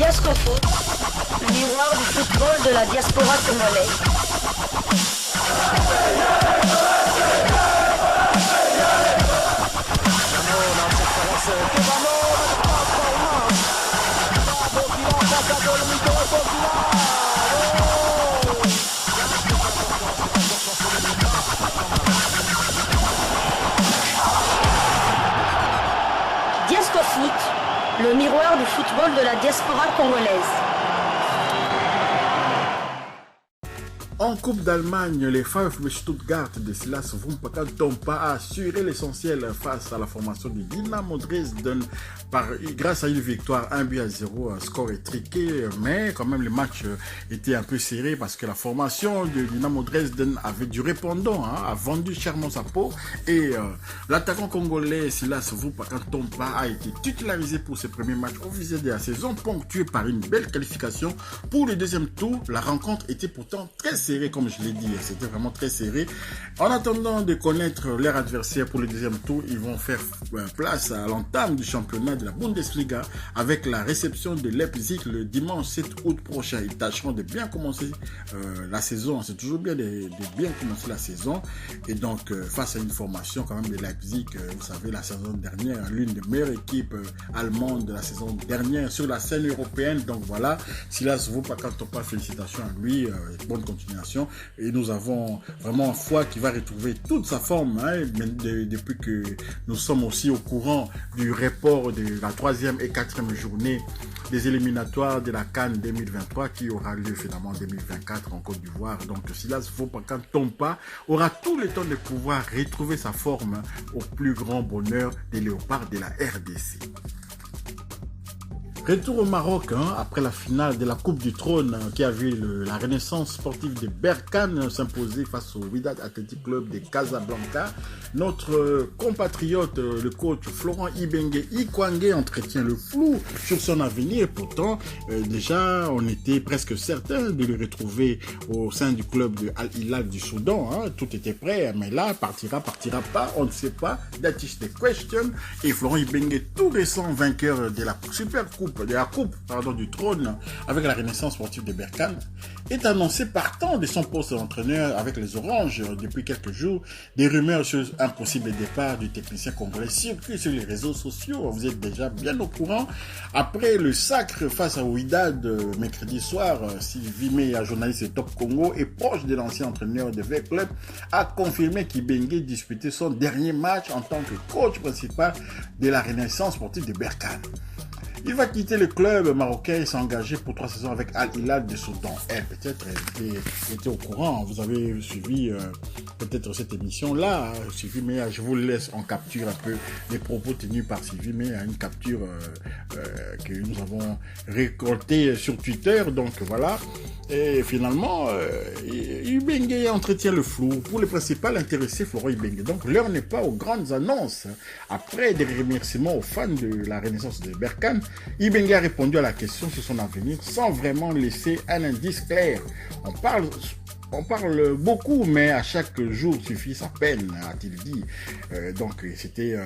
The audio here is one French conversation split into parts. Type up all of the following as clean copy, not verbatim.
Diascofoot, le miroir du football de la diaspora congolaise. Diascofoot, le miroir du football de la diaspora congolaise. En Coupe d'Allemagne, les VfB Stuttgart de Silas Vumpa Tompa a assuré l'essentiel face à la formation du Dynamo Dresden grâce à une victoire 1-0, un score étriqué, mais quand même le match était un peu serré parce que la formation du Dynamo Dresden avait du répondant, a vendu chèrement sa peau et l'attaquant congolais Silas Vumpa Tompa a été titularisé pour ses premiers matchs officiels de la saison, ponctué par une belle qualification pour le deuxième tour. La rencontre était pourtant très serrée, comme je l'ai dit, c'était vraiment très serré. En attendant de connaître leur adversaire pour le deuxième tour, ils vont faire place à l'entame du championnat de la Bundesliga avec la réception de Leipzig le dimanche 7 août prochain. Ils tâcheront de bien commencer la saison, c'est toujours bien de bien commencer la saison, et donc face à une formation quand même de Leipzig, vous savez, la saison dernière, l'une des meilleures équipes allemandes de la saison dernière sur la scène européenne. Donc voilà, Silas Vumpa Tompa, félicitations à lui, bonne continuation, et nous avons vraiment foi qu'il va retrouver toute sa forme, depuis que nous sommes aussi au courant du report de la 3e et 4e journée des éliminatoires de la CAN 2023 qui aura lieu finalement en 2024 en Côte d'Ivoire. Donc Silas Vumpa Tompa aura tout le temps de pouvoir retrouver sa forme au plus grand bonheur des léopards de la RDC. Retour au Maroc, après la finale de la Coupe du Trône qui a vu la renaissance sportive de Berkane s'imposer face au Wydad Athletic Club de Casablanca. Notre compatriote, le coach Florent Ibenge Ikwangé, entretient le flou sur son avenir. Pourtant, déjà, on était presque certain de le retrouver au sein du club de Al Hilal du Soudan. Tout était prêt, mais là, partira pas, on ne sait pas. That is the question. Et Florent Ibenge, tout récent vainqueur de la Super Coupe, du Trône avec la renaissance sportive de Berkane, est annoncé partant de son poste d'entraîneur avec les Oranges depuis quelques jours. Des rumeurs sur un possible départ du technicien congolais circulent sur les réseaux sociaux. Vous êtes déjà bien au courant. Après le sacre face à Wydad mercredi soir, Sylvie Meya, journaliste de Top Congo et proche de l'ancien entraîneur de V Club, a confirmé qu'Ibenge disputait son dernier match en tant que coach principal de la renaissance sportive de Berkane. Il va quitter le club marocain et s'engager pour 3 saisons avec Al Hilal de Soudan. Peut-être était au courant, vous avez suivi peut-être cette émission-là, Sylvie Meya. Je vous laisse en capture un peu les propos tenus par Sylvie Meya, une capture que nous avons récoltée sur Twitter, donc voilà. Et finalement, Ibenge entretient le flou pour le principal intéressé, Florent Ibenge. Donc l'heure n'est pas aux grandes annonces. Après des remerciements aux fans de la renaissance de Berkane, Ibenge a répondu à la question sur son avenir sans vraiment laisser un indice clair. On parle beaucoup, mais à chaque jour suffit sa peine, a-t-il dit. Donc c'était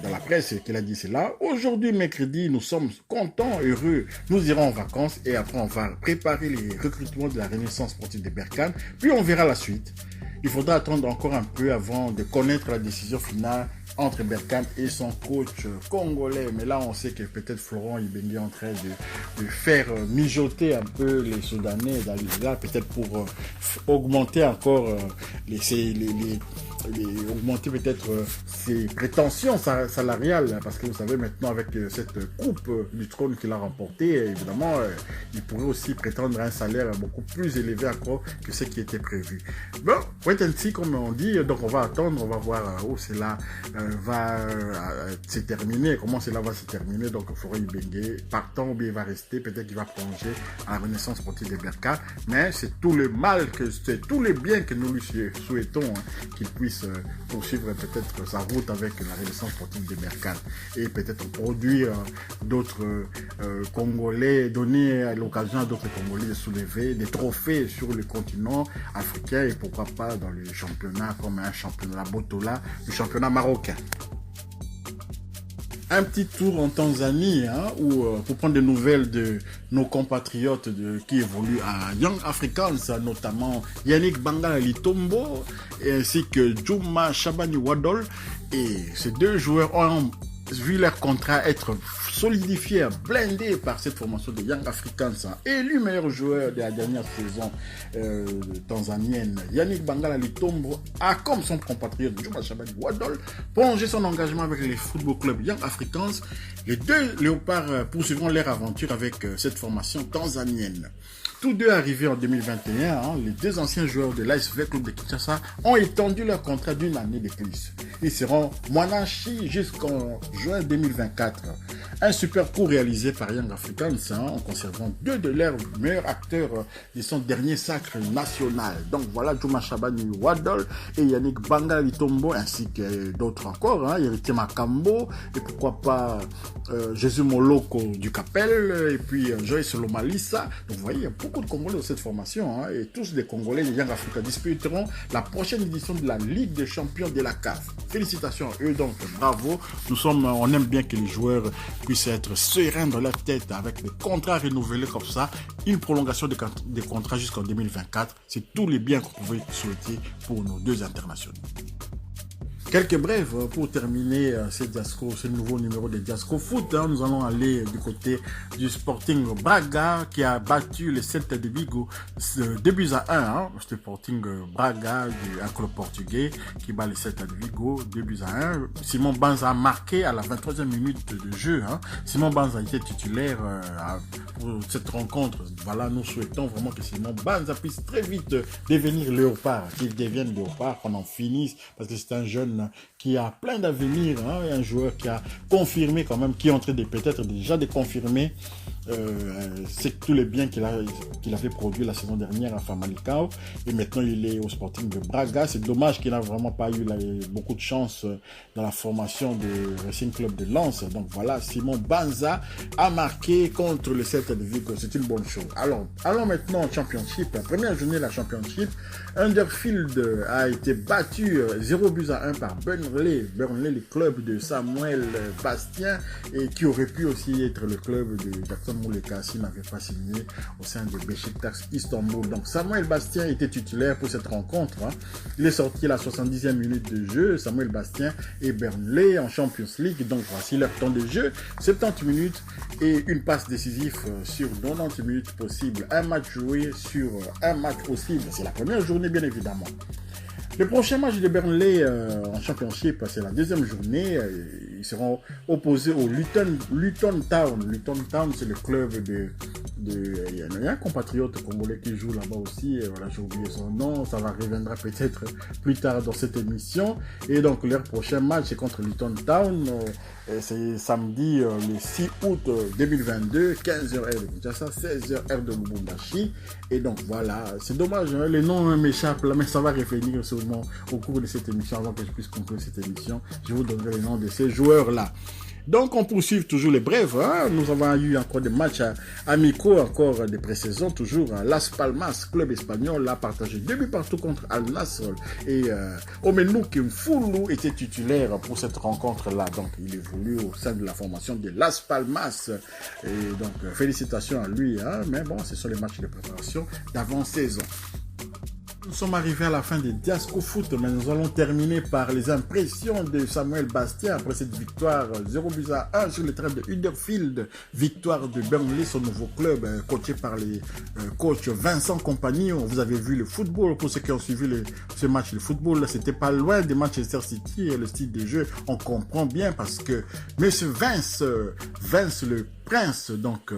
dans la presse qu'il a dit cela. Aujourd'hui, mercredi, nous sommes contents, heureux. Nous irons en vacances et après on va préparer les recrutements de la renaissance sportive de Berkane. Puis on verra la suite. Il faudra attendre encore un peu avant de connaître la décision finale entre Berkane et son coach congolais. Mais là, on sait que peut-être Florent Ibenge est en train de faire mijoter un peu les Soudanais dans l'État, peut-être pour augmenter encore augmenter peut-être ses prétentions salariales, parce que vous savez maintenant avec cette coupe du trône qu'il a remportée, évidemment il pourrait aussi prétendre un salaire beaucoup plus élevé encore que ce qui était prévu. Bon, wait and see comme on dit, donc on va attendre, on va voir où cela va se terminer, comment cela va se terminer. Donc Florent Ibenge partant ou bien il va rester, peut-être qu'il va plonger à la renaissance sportive de Berkane, mais c'est tout le mal, c'est tous les biens que nous lui souhaitons, qu'il puisse poursuivre peut-être sa route avec la renaissance sportive de Berkane et peut-être produire d'autres Congolais, donner l'occasion à d'autres Congolais de soulever des trophées sur le continent africain et pourquoi pas dans le championnat comme un championnat Botola, le championnat marocain. Un petit tour en Tanzanie, pour prendre des nouvelles de nos compatriotes qui évoluent à Young Africans, notamment Yannick Bangala Litombo ainsi que Juma Shabani Wadol. Et ces deux joueurs ont vu leur contrat être solidifié, blindé par cette formation de Young Africans, élu meilleur joueur de la dernière saison tanzanienne. Yannick Bangala Litombo a, comme son compatriote Juma Shabani Wadol, prolongé son engagement avec les football clubs Young Africans. Les deux léopards poursuivront leur aventure avec cette formation tanzanienne. Tous deux arrivés en 2021, les deux anciens joueurs de l'ASV Club de Kinshasa ont étendu leur contrat d'une année de plus. Ils seront Mwanachi jusqu'en juin 2024. Un super coup réalisé par Young Africans en conservant deux de leurs meilleurs acteurs de son dernier sacre national. Donc voilà Juma Shabani Wadol et Yannick Bangala Litombo ainsi que d'autres encore, Héritier Makambo et pourquoi pas Jésus Moloko du Capel et puis Joyce Lomalissa. Donc vous voyez, il y a beaucoup de Congolais dans cette formation et tous des Congolais de Young Africa disputeront la prochaine édition de la Ligue des champions de la CAF. Félicitations à eux, donc bravo. On aime bien que les joueurs puissent être sereins dans leur tête avec des contrats renouvelés comme ça, une prolongation des contrats jusqu'en 2024. C'est tous les biens qu'on pouvait souhaiter pour nos deux internationaux. Quelques brèves pour terminer ce nouveau numéro de Diasco Foot. Nous allons aller du côté du Sporting Braga qui a battu le Celta de Vigo 2-1. Sporting Braga, un club portugais qui bat le Celta de Vigo 2-1. Simon Banza a marqué à la 23e minute de jeu. Simon Banza a été titulaire pour cette rencontre. Voilà, nous souhaitons vraiment que Simon Banza puisse très vite devenir léopard, qu'il devienne léopard, qu'on en finisse, parce que c'est un jeune qui a plein d'avenir, un joueur qui a confirmé quand même, qui est en train de peut-être déjà de confirmer c'est tous les biens qu'il avait produit la saison dernière à Famalicão et maintenant il est au Sporting de Braga. C'est dommage qu'il n'a vraiment pas eu beaucoup de chance dans la formation du Racing Club de Lens. Donc voilà, Simon Banza a marqué contre le Celta de Vigo, c'est une bonne chose. Alors, allons maintenant au Championship. La première journée de la Championship, Huddersfield a été battu 0-1 par Burnley. Burnley, le club de Samuel Bastien, et qui aurait pu aussi être le club de Jackson Moulekassi, n'avait pas signé au sein de Beşiktaş Istanbul. Donc Samuel Bastien était titulaire pour cette rencontre. Il est sorti à la 70e minute de jeu. Samuel Bastien et Burnley en Champions League. Donc voici leur temps de jeu, 70 minutes et une passe décisive sur 90 minutes possibles. Un match joué sur un match possible. C'est la première journée bien évidemment. Le prochain match de Burnley en Championship, c'est la deuxième journée. Ils seront opposés au Luton Town. Luton Town, c'est le club il y a un compatriote congolais qui joue là-bas aussi. Et voilà, j'ai oublié son nom. Ça reviendra peut-être plus tard dans cette émission. Et donc, leur prochain match, c'est contre Luton Town. C'est samedi le 6 août 2022, 15h heure de Kinshasa, 16h heure de Lubumbashi. Et donc voilà, c'est dommage, les noms m'échappent là, mais ça va revenir seulement au cours de cette émission. Avant que je puisse conclure cette émission, je vous donnerai les noms de ces joueurs-là. Donc on poursuit toujours les brèves. Nous avons eu encore des matchs amicaux, encore des pré-saisons, toujours Las Palmas, club espagnol, a partagé 2 buts partout contre Al Nassr. Et Omenouk Mfoulou était titulaire pour cette rencontre-là. Donc il évolue au sein de la formation de Las Palmas. Et donc félicitations à lui. Mais bon, ce sont les matchs de préparation d'avant-saison. Nous sommes arrivés à la fin des Diasco Foot, mais nous allons terminer par les impressions de Samuel Bastien après cette victoire 0-1 sur le terrain de Huddersfield. Victoire de Burnley, son nouveau club, coaché par les coachs Vincent Kompany. Vous avez vu le football, pour ceux qui ont suivi ce match de football, c'était pas loin de Manchester City et le style de jeu, on comprend bien parce que Monsieur Vince le Prince, donc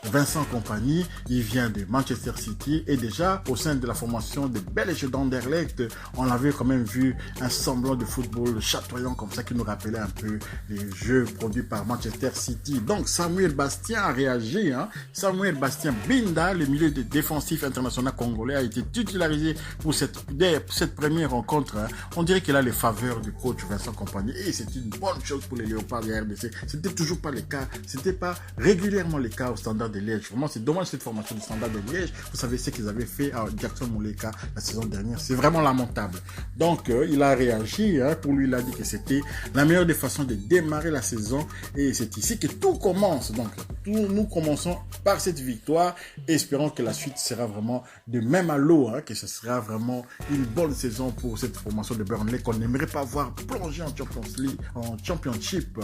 Vincent Kompany, il vient de Manchester City et déjà au sein de la formation des Belges d'Anderlecht, on avait quand même vu un semblant de football chatoyant comme ça qui nous rappelait un peu les jeux produits par Manchester City. Donc Samuel Bastien a réagi. Samuel Bastien Binda, le milieu défensif international congolais, a été titularisé pour cette première rencontre. On dirait qu'il a les faveurs du coach Vincent Kompany et c'est une bonne chose pour les Léopards de RDC. C'était toujours pas le cas. C'était pas régulièrement les cas au Standard de Liège. Vraiment, c'est dommage cette formation du Standard de Liège. Vous savez ce qu'ils avaient fait à Jackson Muleka la saison dernière. C'est vraiment lamentable. Donc, il a réagi. Pour lui, il a dit que c'était la meilleure des façons de démarrer la saison. Et c'est ici que tout commence. Donc, nous commençons par cette victoire. Et espérons que la suite sera vraiment de même à l'eau. Que ce sera vraiment une bonne saison pour cette formation de Burnley qu'on n'aimerait pas voir plonger en Champions League, en Championship,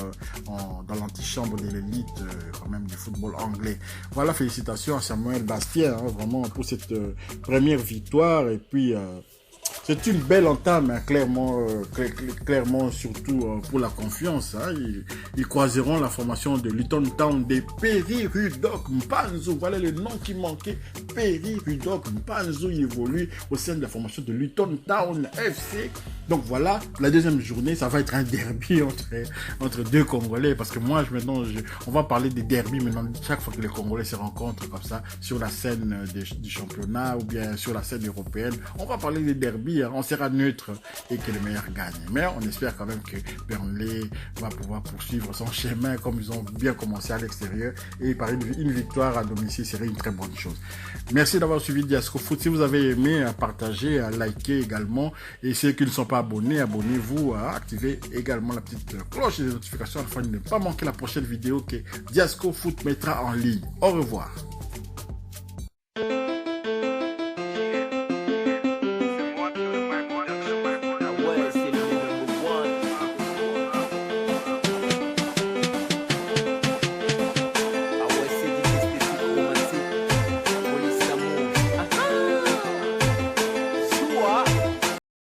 dans l'antichambre de l'élite quand même du football anglais. Voilà, félicitations à Samuel Bastien, vraiment pour cette première victoire. Et puis c'est une belle entame, clairement, surtout pour la confiance. Ils croiseront la formation de Luton Town de Perry Rudok Mpanzu. Voilà le nom qui manquait. Perry Rudok Mpanzu, il évolue au sein de la formation de Luton Town FC. Donc voilà, la deuxième journée, ça va être un derby entre deux Congolais. Parce que moi, on va parler des derbys maintenant. Chaque fois que les Congolais se rencontrent comme ça, sur la scène du championnat ou bien sur la scène européenne, on va parler des derbys. On sera neutre et que le meilleur gagne. Mais on espère quand même que Burnley va pouvoir poursuivre son chemin comme ils ont bien commencé à l'extérieur. Et par une victoire à domicile serait une très bonne chose. Merci d'avoir suivi Diasco Foot. Si vous avez aimé, partagez, likez également. Et ceux qui ne sont pas abonnés, abonnez-vous, activez également la petite cloche des notifications afin de ne pas manquer la prochaine vidéo que Diasco Foot mettra en ligne. Au revoir.